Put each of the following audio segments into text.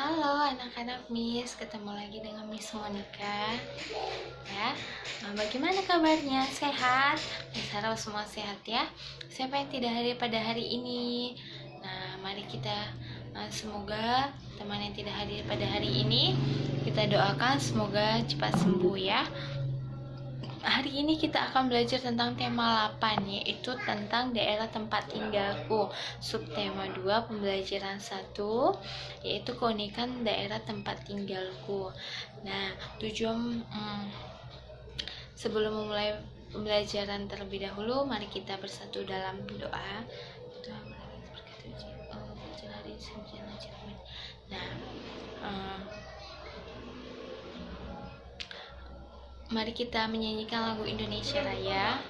Halo anak-anak Miss, ketemu lagi dengan Miss Monica. Ya, bagaimana kabarnya? Sehat? Miss harap semua sehat ya. Siapa yang tidak hadir pada hari ini? Nah, mari kita semoga teman yang tidak hadir pada hari ini kita doakan semoga cepat sembuh ya. Hari ini kita akan belajar tentang tema 8, yaitu tentang daerah tempat tinggalku. Subtema 2 pembelajaran 1 yaitu keunikan daerah tempat tinggalku. Nah, tujuan sebelum memulai pembelajaran terlebih dahulu, mari kita bersatu dalam doa. Nah, mari kita menyanyikan lagu Indonesia Raya.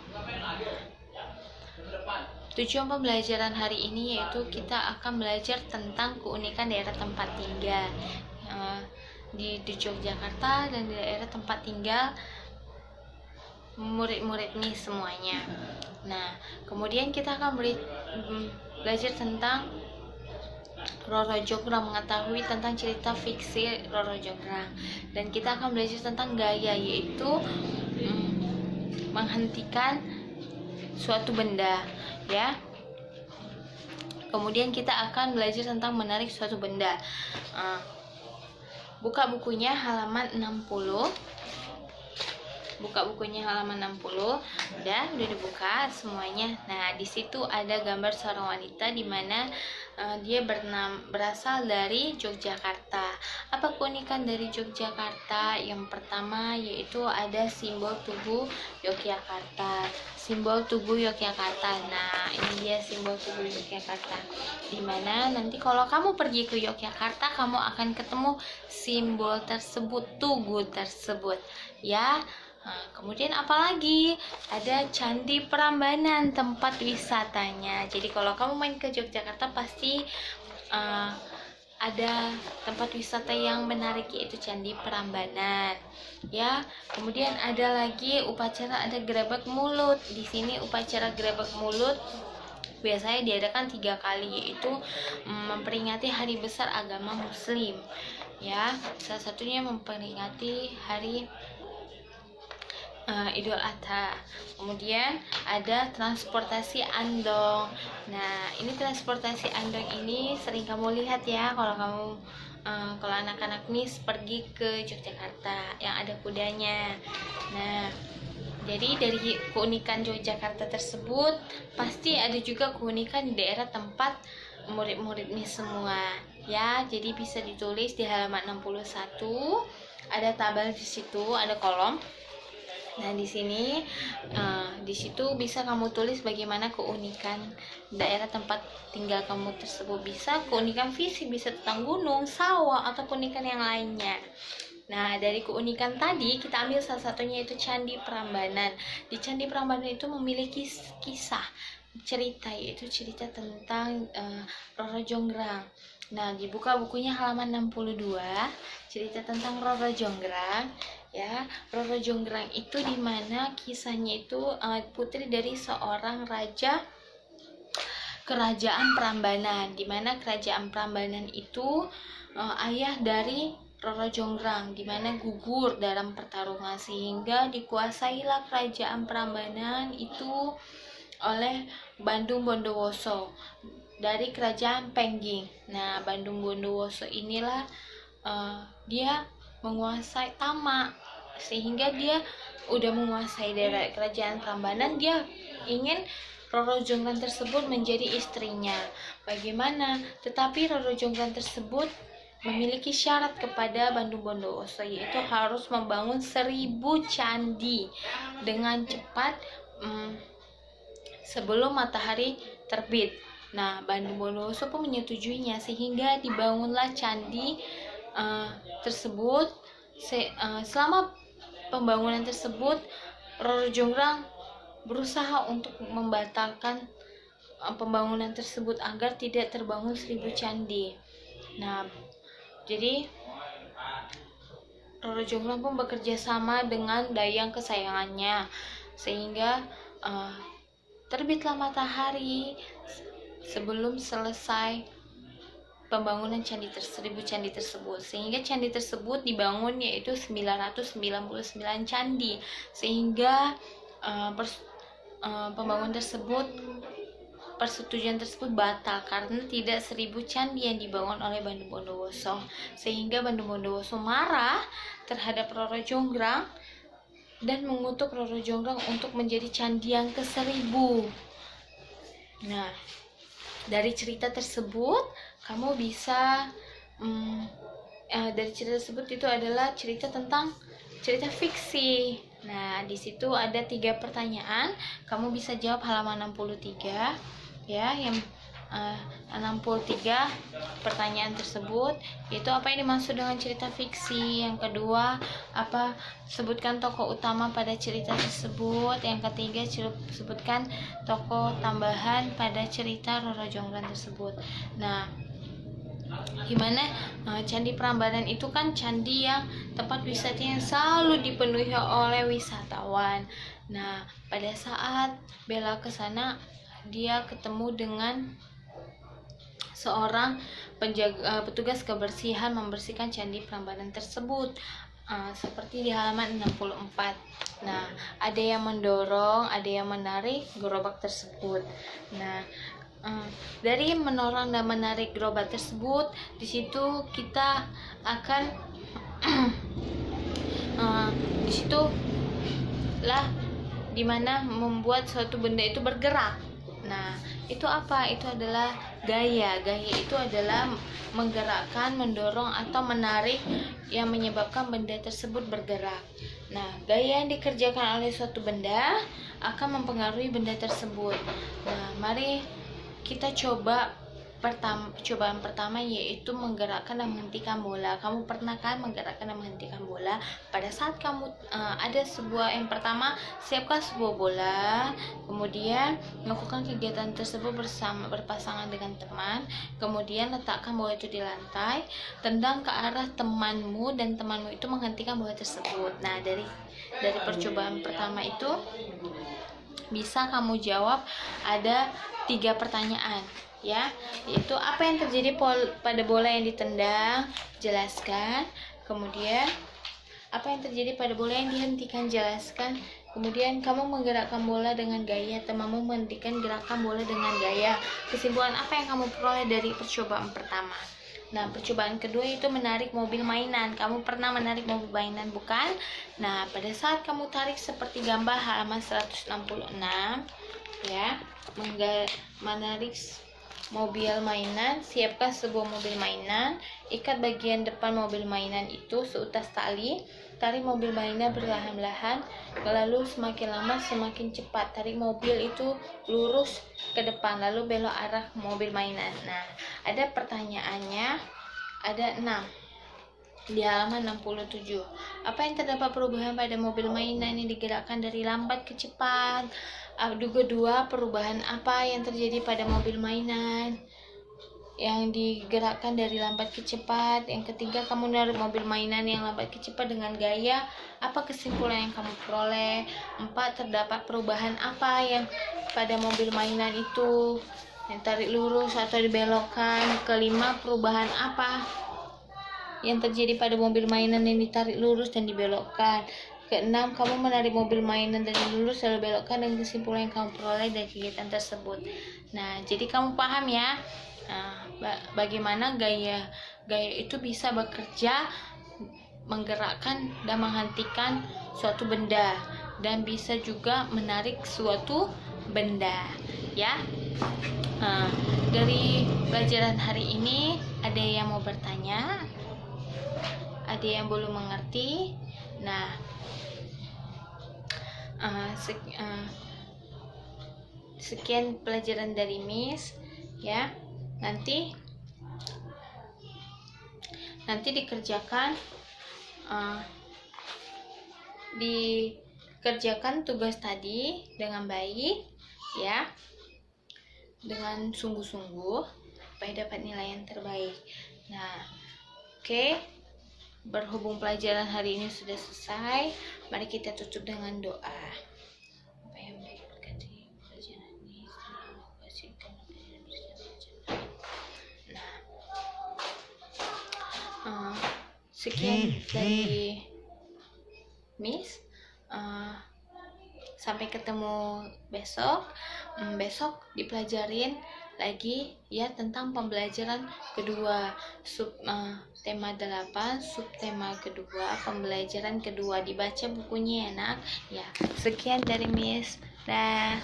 Tujuan pembelajaran hari ini yaitu kita akan belajar tentang keunikan daerah tempat tinggal di Yogyakarta dan di daerah tempat tinggal murid-murid nih semuanya. Nah, kemudian kita akan belajar tentang Roro Jonggrang, mengetahui tentang cerita fiksi Roro Jonggrang, dan kita akan belajar tentang gaya, yaitu menghentikan suatu benda ya. Kemudian kita akan belajar tentang menarik suatu benda. Buka bukunya halaman 60. Buka bukunya halaman 60. Udah dibuka semuanya. Nah, di situ ada gambar seorang wanita di mana dia berasal dari Yogyakarta. Apa keunikan dari Yogyakarta? Yang pertama yaitu ada simbol tugu Yogyakarta. Simbol tugu Yogyakarta. Nah, ini dia simbol tugu Yogyakarta. Dimana nanti kalau kamu pergi ke Yogyakarta, kamu akan ketemu simbol tersebut, tugu tersebut, ya. Nah, kemudian apalagi ada Candi Prambanan, tempat wisatanya. Jadi kalau kamu main ke Yogyakarta pasti ada tempat wisata yang menarik, yaitu Candi Prambanan ya. Kemudian ada lagi upacara, ada Grebek Mulut. Di sini upacara Grebek Mulut biasanya diadakan 3 kali, yaitu memperingati hari besar agama Muslim ya. Salah satunya memperingati hari Idul Adha. Kemudian ada transportasi andong. Nah, ini transportasi andong ini sering kamu lihat ya kalau anak-anak Miss pergi ke Yogyakarta yang ada kudanya. Nah, jadi dari keunikan Yogyakarta tersebut pasti ada juga keunikan di daerah tempat murid-murid Miss semua ya. Jadi bisa ditulis di halaman 61. Ada tabel di situ, ada kolom. Nah, di sini di situ bisa kamu tulis bagaimana keunikan daerah tempat tinggal kamu tersebut. Bisa keunikan fisik, bisa tentang gunung, sawah, atau keunikan yang lainnya. Nah, dari keunikan tadi kita ambil salah satunya, yaitu Candi Prambanan. Di Candi Prambanan itu memiliki kisah, cerita, yaitu cerita tentang Roro Jonggrang. Nah, dibuka bukunya halaman 62, cerita tentang Roro Jonggrang ya. Roro Jonggrang itu dimana kisahnya itu putri dari seorang raja kerajaan Prambanan, dimana kerajaan Prambanan itu ayah dari Roro Jonggrang, dimana gugur dalam pertarungan sehingga dikuasailah kerajaan Prambanan itu oleh Bandung Bondowoso dari kerajaan Pengging. Nah, Bandung Bondowoso inilah dia menguasai Tama, sehingga dia udah menguasai daerah kerajaan Prambanan. Dia ingin Roro Jonggrang tersebut menjadi istrinya. Bagaimana? Tetapi Roro Jonggrang tersebut memiliki syarat kepada Bandung Bondowoso, yaitu harus membangun 1000 candi dengan cepat sebelum matahari terbit. Nah, Bandung Bondowoso pun menyetujuinya sehingga dibangunlah candi tersebut. Selama pembangunan tersebut, Roro Jonggrang berusaha untuk membatalkan pembangunan tersebut agar tidak terbangun 1000 candi. Nah, jadi Roro Jonggrang pun bekerja sama dengan dayang kesayangannya sehingga terbitlah matahari sebelum selesai pembangunan seribu candi tersebut, sehingga candi tersebut dibangun yaitu 999 candi, sehingga pembangunan tersebut, persetujuan tersebut batal karena tidak 1000 candi yang dibangun oleh Bandung Bondowoso, sehingga Bandung Bondowoso marah terhadap Roro Jonggrang dan mengutuk Roro Jonggrang untuk menjadi candi yang ke-1000. Nah, dari cerita tersebut kamu bisa dari cerita tersebut itu adalah cerita tentang cerita fiksi. Nah, di situ ada 3 pertanyaan, kamu bisa jawab halaman 63 ya, yang 63 pertanyaan tersebut, itu apa yang dimaksud dengan cerita fiksi. Yang kedua, apa, sebutkan tokoh utama pada cerita tersebut. Yang ketiga, sebutkan tokoh tambahan pada cerita Roro Jonggrang tersebut. Nah, gimana Candi Prambanan itu kan candi yang tempat wisata yang selalu dipenuhi oleh wisatawan. Nah, pada saat Bella ke sana, dia ketemu dengan seorang petugas kebersihan membersihkan Candi Prambanan tersebut, seperti di halaman 64. Nah, ada yang mendorong, ada yang menarik gerobak tersebut. Nah, dari menorong dan menarik gerobak tersebut, di situ kita akan di situ lah dimana membuat suatu benda itu bergerak. Nah, itu apa? Itu adalah gaya. Gaya itu adalah menggerakkan, mendorong atau menarik yang menyebabkan benda tersebut bergerak. Nah, gaya yang dikerjakan oleh suatu benda akan mempengaruhi benda tersebut. Nah, mari kita coba cobaan pertama, yaitu menggerakkan dan menghentikan bola. Kamu pernah kan menggerakkan dan menghentikan bola? Pada saat kamu ada sebuah, yang pertama, siapkan sebuah bola, kemudian melakukan kegiatan tersebut berpasangan dengan teman, kemudian letakkan bola itu di lantai, tendang ke arah temanmu, dan temanmu itu menghentikan bola tersebut. Nah, dari percobaan pertama itu bisa kamu jawab ada 3 pertanyaan ya, yaitu apa yang terjadi pada bola yang ditendang, jelaskan. Kemudian apa yang terjadi pada bola yang dihentikan, jelaskan. Kemudian kamu menggerakkan bola dengan gaya, temanmu menghentikan gerakan bola dengan gaya. Kesimpulan apa yang kamu peroleh dari percobaan pertama? Nah, percobaan kedua itu menarik mobil mainan. Kamu pernah menarik mobil mainan, bukan? Nah, pada saat kamu tarik seperti gambar halaman 166 ya, menarik mobil mainan, siapkan sebuah mobil mainan, ikat bagian depan mobil mainan itu seutas tali, tarik mobil mainan perlahan-lahan, lalu semakin lama semakin cepat, tarik mobil itu lurus ke depan, lalu belok arah mobil mainan. Nah, ada pertanyaannya, ada 6 di halaman 67. Apa yang terdapat perubahan pada mobil mainan yang digerakkan dari lambat ke cepat? Kedua, perubahan apa yang terjadi pada mobil mainan yang digerakkan dari lambat ke cepat? Yang ketiga, kamu menarik mobil mainan yang lambat ke cepat dengan gaya. Apa kesimpulan yang kamu peroleh? 4, terdapat perubahan apa yang pada mobil mainan itu, yang tarik lurus atau dibelokkan? Kelima, perubahan apa yang terjadi pada mobil mainan yang ditarik lurus dan dibelokkan? Keenam, kamu menarik mobil mainan dari lurus lalu belokkan, dan kesimpulan yang kamu peroleh dari kegiatan tersebut. Nah, jadi kamu paham ya, bagaimana gaya itu bisa bekerja menggerakkan dan menghentikan suatu benda, dan bisa juga menarik suatu benda ya. Dari pelajaran hari ini, ada yang mau bertanya? Ada yang belum mengerti? Nah, sekian pelajaran dari Miss ya. Nanti dikerjakan tugas tadi dengan baik ya, dengan sungguh-sungguh supaya dapat nilai yang terbaik. Nah, oke. Berhubung pelajaran hari ini sudah selesai, mari kita tutup dengan doa. Nah, sekian dari Miss. Sampai ketemu besok. Besok dipelajarin lagi ya tentang pembelajaran kedua, tema 8, subtema kedua, pembelajaran kedua. Dibaca bukunya ya nak. Ya, sekian dari Miss. Dah.